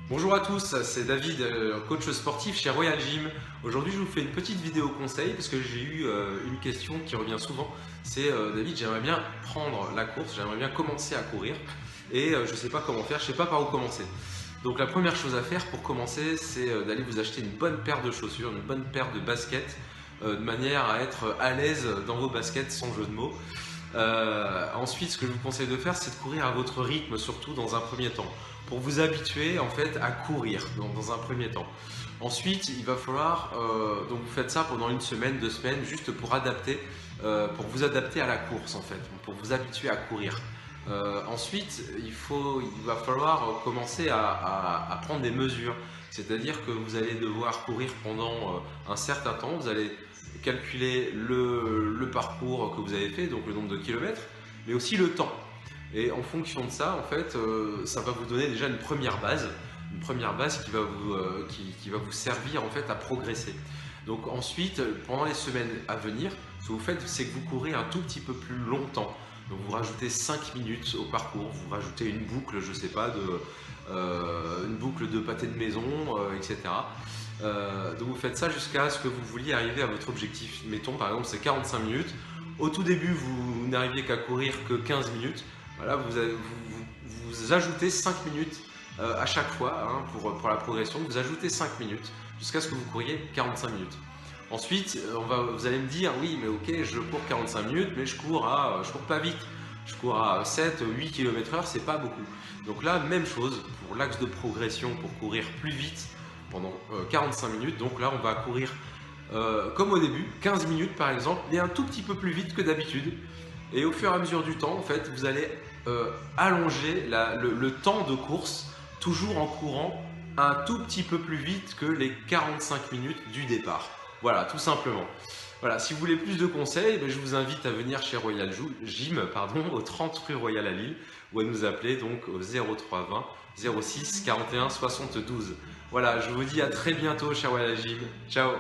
Bonjour à tous, c'est David, coach sportif chez Royal Gym. Aujourd'hui, je vous fais une petite vidéo conseil parce que j'ai eu une question qui revient souvent. C'est David, j'aimerais bien prendre la course, j'aimerais bien commencer à courir et je ne sais pas comment faire, je ne sais pas par où commencer. Donc la première chose à faire pour commencer, c'est d'aller vous acheter une bonne paire de chaussures, une bonne paire de baskets, de manière à être à l'aise dans vos baskets sans jeu de mots. Ensuite, ce que je vous conseille de faire, c'est de courir à votre rythme, surtout dans un premier temps, pour vous habituer en fait à courir dans un premier temps. Ensuite, il va falloir donc vous faites ça pendant une semaine, 2 semaines, juste pour vous adapter à la course en fait, pour vous habituer à courir. Ensuite, il va falloir commencer à prendre des mesures, c'est-à-dire que vous allez devoir courir pendant un certain temps, vous allez calculer le parcours que vous avez fait, donc le nombre de kilomètres, mais aussi le temps. Et en fonction de ça, en fait, ça va vous donner déjà une première base qui va vous servir en fait à progresser. Donc ensuite, pendant les semaines à venir, ce que vous faites, c'est que vous courez un tout petit peu plus longtemps. Donc vous rajoutez 5 minutes au parcours, vous rajoutez une boucle, je sais pas, une boucle de pâté de maison, etc. Donc vous faites ça jusqu'à ce que vous vouliez arriver à votre objectif. Mettons par exemple c'est 45 minutes. Au tout début vous n'arriviez qu'à courir que 15 minutes. Voilà, vous ajoutez 5 minutes à chaque fois hein, pour la progression. Vous ajoutez 5 minutes jusqu'à ce que vous couriez 45 minutes. Ensuite, vous allez me dire, oui, mais ok, je cours 45 minutes, mais je cours pas vite. Je cours à 7, 8 km/h, c'est pas beaucoup. Donc là, même chose pour l'axe de progression, pour courir plus vite pendant 45 minutes. Donc là, on va courir comme au début, 15 minutes par exemple, mais un tout petit peu plus vite que d'habitude. Et au fur et à mesure du temps, en fait, vous allez allonger le temps de course, toujours en courant un tout petit peu plus vite que les 45 minutes du départ. Voilà, tout simplement. Voilà, si vous voulez plus de conseils, je vous invite à venir chez Royal Gym, au 30 rue Royal à Lille, ou à nous appeler donc au 03 20 06 41 72. Voilà, je vous dis à très bientôt chez Royal Gym. Ciao.